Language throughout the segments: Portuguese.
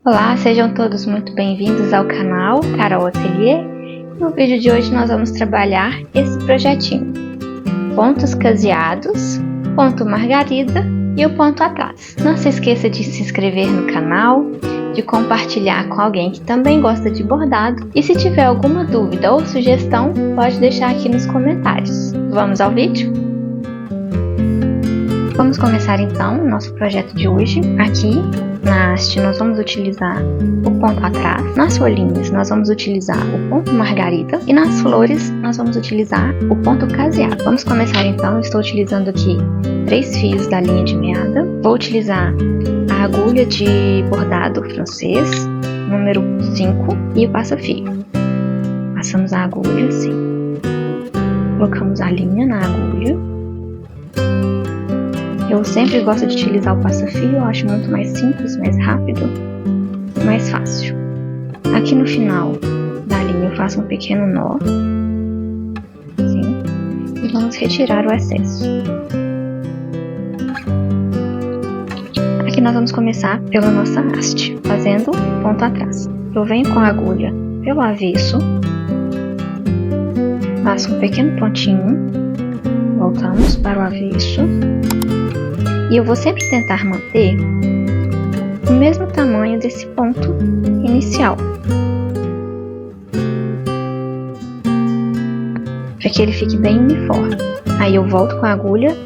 Olá, sejam todos muito bem-vindos ao canal Carol Atelier. No vídeo de hoje nós vamos trabalhar esse projetinho: pontos caseados, ponto margarida e o ponto atrás. Não se esqueça de se inscrever no canal, de compartilhar com alguém que também gosta de bordado e se tiver alguma dúvida ou sugestão, pode deixar aqui nos comentários. Vamos ao vídeo? Vamos começar então o nosso projeto de hoje. Aqui na haste nós vamos utilizar o ponto atrás, nas folhinhas nós vamos utilizar o ponto margarida e nas flores nós vamos utilizar o ponto caseado. Vamos começar então. Eu estou utilizando aqui 3 fios da linha de meada. Vou utilizar a agulha de bordado francês, número 5, e o passa-fio. Passamos a agulha assim, colocamos a linha na agulha. Eu sempre gosto de utilizar o passa-fio, eu acho muito mais simples, mais rápido, mais fácil. Aqui no final da linha eu faço um pequeno nó, assim, e vamos retirar o excesso. Aqui nós vamos começar pela nossa haste, fazendo ponto atrás. Eu venho com a agulha pelo avesso, faço um pequeno pontinho, voltamos para o avesso. E eu vou sempre tentar manter o mesmo tamanho desse ponto inicial, para que ele fique bem uniforme. Aí eu volto com a agulha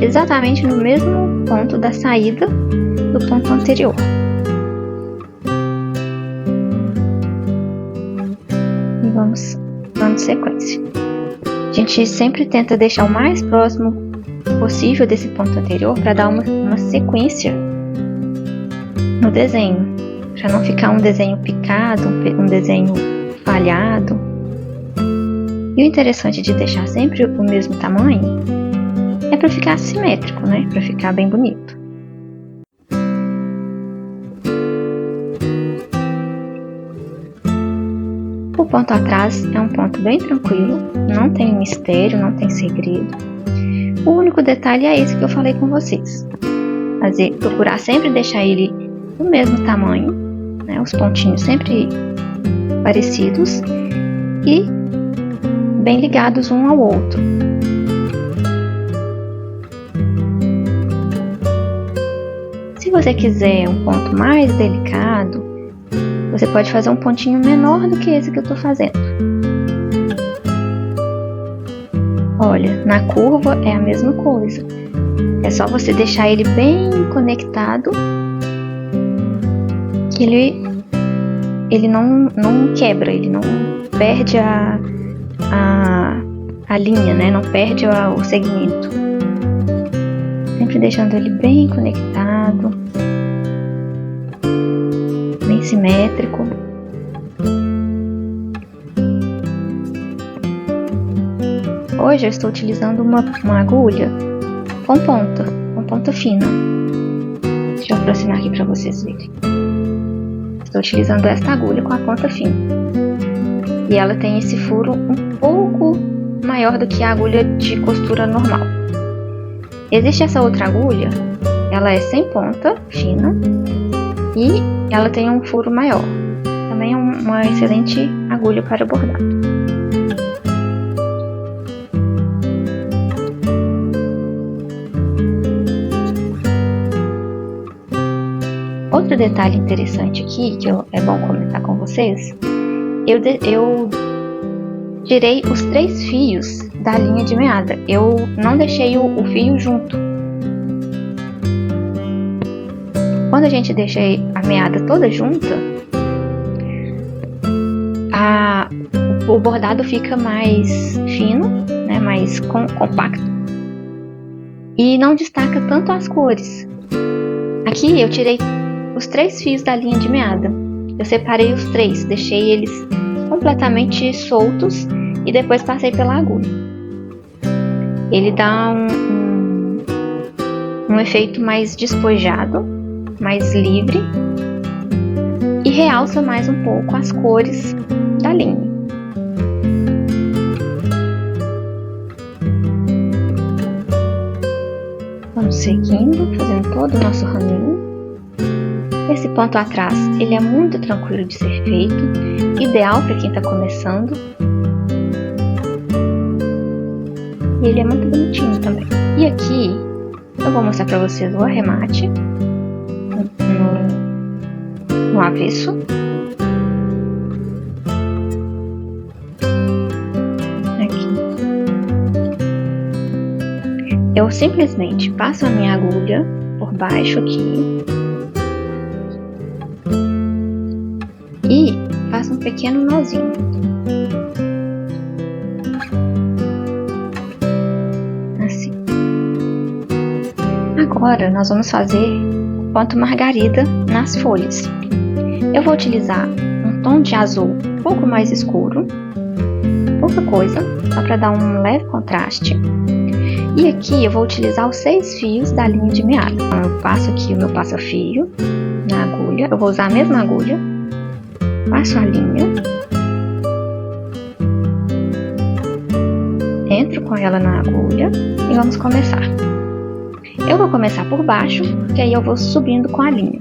exatamente no mesmo ponto da saída do ponto anterior. E vamos dando sequência. A gente sempre tenta deixar o mais próximo possível desse ponto anterior para dar uma sequência no desenho, para não ficar um desenho picado, um desenho falhado. E o interessante de deixar sempre o mesmo tamanho é para ficar simétrico, né? Para ficar bem bonito. O ponto atrás é um ponto bem tranquilo, não tem mistério, não tem segredo. O único detalhe é esse que eu falei com vocês. Procurar sempre deixar ele do mesmo tamanho, né? Os pontinhos sempre parecidos e bem ligados um ao outro. Se você quiser um ponto mais delicado, você pode fazer um pontinho menor do que esse que eu estou fazendo. Olha, na curva é a mesma coisa. É só você deixar ele bem conectado, que ele não quebra, ele não perde a linha, né? Não perde o segmento. Sempre deixando ele bem conectado, bem simétrico. Hoje eu estou utilizando uma agulha com ponta fina. Deixa eu aproximar aqui para vocês verem. Estou utilizando esta agulha com a ponta fina. E ela tem esse furo um pouco maior do que a agulha de costura normal. Existe essa outra agulha, ela é sem ponta fina e ela tem um furo maior. Também é uma excelente agulha para bordado. Outro detalhe interessante aqui, que é bom comentar com vocês, eu tirei os 3 fios da linha de meada. Eu não deixei o fio junto. Quando a gente deixa a meada toda junta, o bordado fica mais fino, né, mais compacto, e não destaca tanto as cores. Aqui eu tirei os 3 fios da linha de meada. Eu separei os 3, deixei eles completamente soltos e depois passei pela agulha. Ele dá um efeito mais despojado, mais livre e realça mais um pouco as cores da linha. Vamos seguindo, fazendo todo o nosso raminho. Esse ponto atrás, ele é muito tranquilo de ser feito, ideal para quem está começando. E ele é muito bonitinho também. E aqui, eu vou mostrar para vocês o arremate no avesso. Aqui. Eu simplesmente passo a minha agulha por baixo aqui. E faço um pequeno nozinho. Assim. Agora nós vamos fazer o ponto margarida nas folhas. Eu vou utilizar um tom de azul um pouco mais escuro, pouca coisa, só para dar um leve contraste. E aqui eu vou utilizar os 6 fios da linha de meada. Então eu passo aqui o meu passa-fio na agulha, eu vou usar a mesma agulha. Passo a linha, entro com ela na agulha e vamos começar. Eu vou começar por baixo, que aí eu vou subindo com a linha.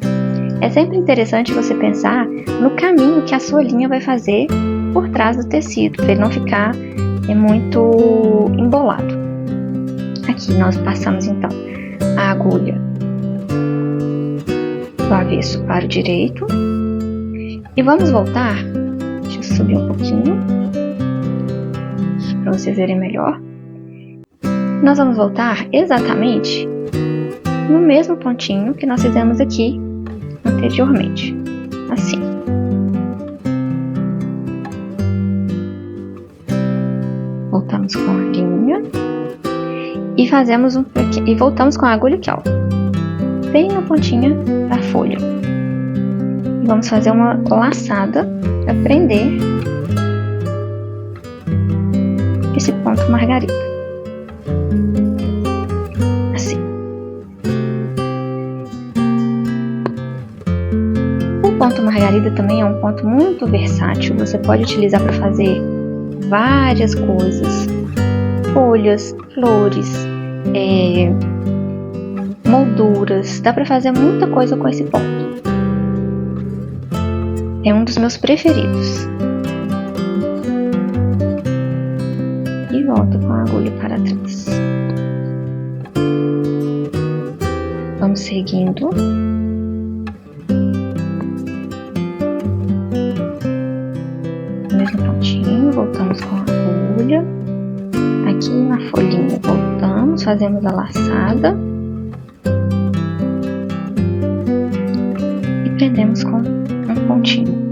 É sempre interessante você pensar no caminho que a sua linha vai fazer por trás do tecido, para ele não ficar muito embolado. Aqui nós passamos então a agulha do avesso para o direito. E vamos voltar, deixa eu subir um pouquinho, para vocês verem melhor. Nós vamos voltar exatamente no mesmo pontinho que nós fizemos aqui anteriormente, assim. Voltamos com a linha e fazemos e voltamos com a agulha aqui, ó, bem na pontinha da folha. Vamos fazer uma laçada para prender esse ponto margarida. Assim. O ponto margarida também é um ponto muito versátil. Você pode utilizar para fazer várias coisas. Folhas, flores, molduras. Dá para fazer muita coisa com esse ponto. É um dos meus preferidos. E volto com a agulha para trás. Vamos seguindo. No mesmo pontinho, voltamos com a agulha. Aqui na folhinha, voltamos, fazemos a laçada. E prendemos com um pontinho.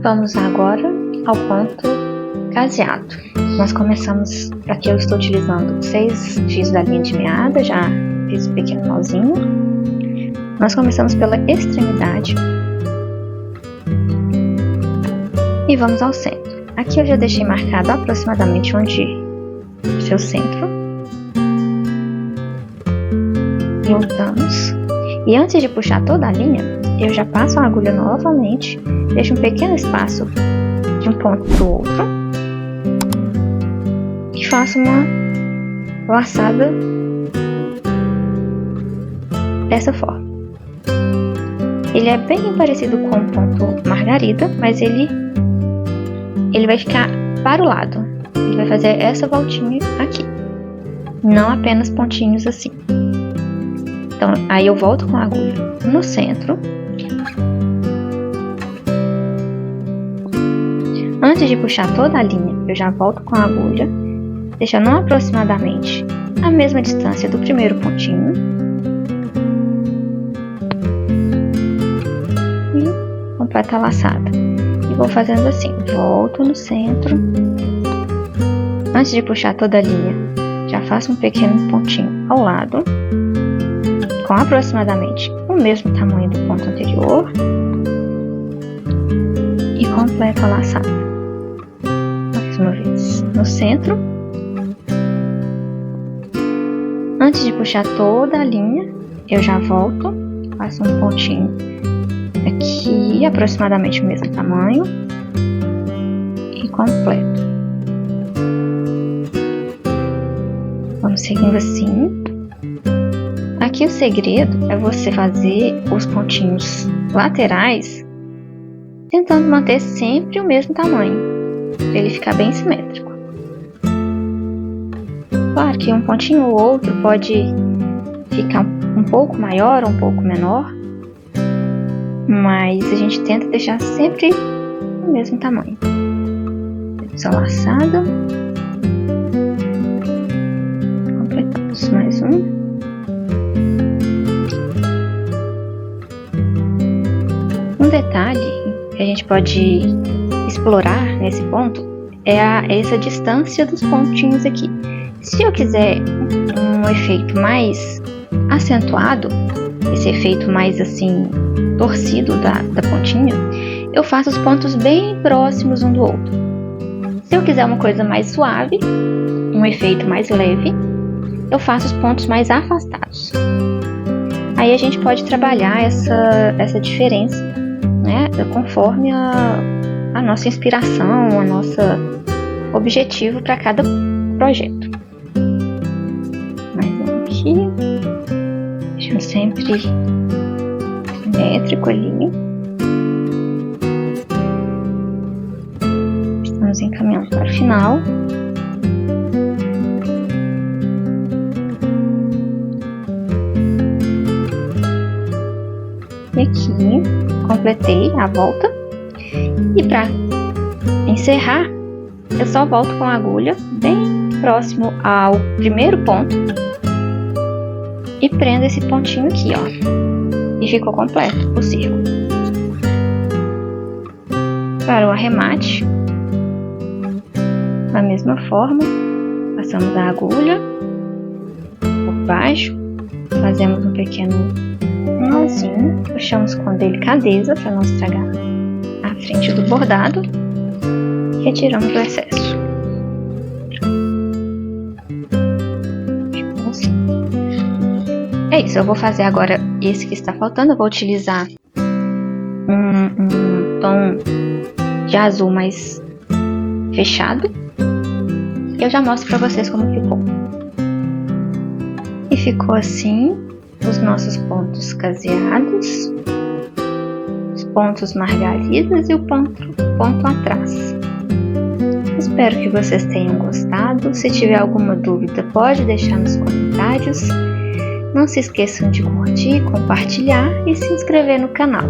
Vamos agora ao ponto caseado. Nós começamos, aqui eu estou utilizando 6 fios da linha de meada, já fiz um pequeno nozinho. Nós começamos pela extremidade e vamos ao centro. Aqui eu já deixei marcado aproximadamente onde o seu centro. Voltamos. E antes de puxar toda a linha, eu já passo a agulha novamente, deixo um pequeno espaço de um ponto para o outro e faço uma laçada dessa forma. Ele é bem parecido com o ponto margarida, mas ele vai ficar para o lado. Ele vai fazer essa voltinha aqui, não apenas pontinhos assim. Então, aí eu volto com a agulha no centro. Antes de puxar toda a linha, eu já volto com a agulha, deixando aproximadamente a mesma distância do primeiro pontinho. E completo a laçada. E vou fazendo assim, volto no centro. Antes de puxar toda a linha, já faço um pequeno pontinho ao lado, com aproximadamente o mesmo tamanho do ponto anterior. E completo a laçada. Mais uma vez, no centro. Antes de puxar toda a linha, eu já volto, faço um pontinho aqui, aproximadamente o mesmo tamanho, e completo. Vamos seguindo assim. Aqui o segredo é você fazer os pontinhos laterais tentando manter sempre o mesmo tamanho, para ele ficar bem simétrico. Claro que um pontinho ou outro pode ficar um pouco maior ou um pouco menor, mas a gente tenta deixar sempre o mesmo tamanho. Essa laçada. Completamos mais um. Um detalhe que a gente pode explorar nesse ponto é essa distância dos pontinhos aqui. Se eu quiser um efeito mais acentuado, esse efeito mais assim torcido da pontinha, eu faço os pontos bem próximos um do outro. Se eu quiser uma coisa mais suave, um efeito mais leve, eu faço os pontos mais afastados. Aí a gente pode trabalhar essa diferença, né, conforme a nossa inspiração, o nosso objetivo para cada projeto. Mais um aqui, deixando sempre simétrico ali. Estamos encaminhando para o final. E aqui completei a volta. E para encerrar, eu só volto com a agulha bem próximo ao primeiro ponto e prendo esse pontinho aqui, ó. E ficou completo o círculo. Para o arremate, da mesma forma, passamos a agulha por baixo, fazemos um pequeno nozinho, puxamos com delicadeza para não estragar a frente do bordado e retiramos o excesso. Assim. É isso, eu vou fazer agora esse que está faltando. Eu vou utilizar um tom de azul mais fechado. Eu já mostro para vocês como ficou. E ficou assim os nossos pontos caseados, os pontos margaridas e o ponto atrás. Espero que vocês tenham gostado. Se tiver alguma dúvida, pode deixar nos comentários. Não se esqueçam de curtir, compartilhar e se inscrever no canal.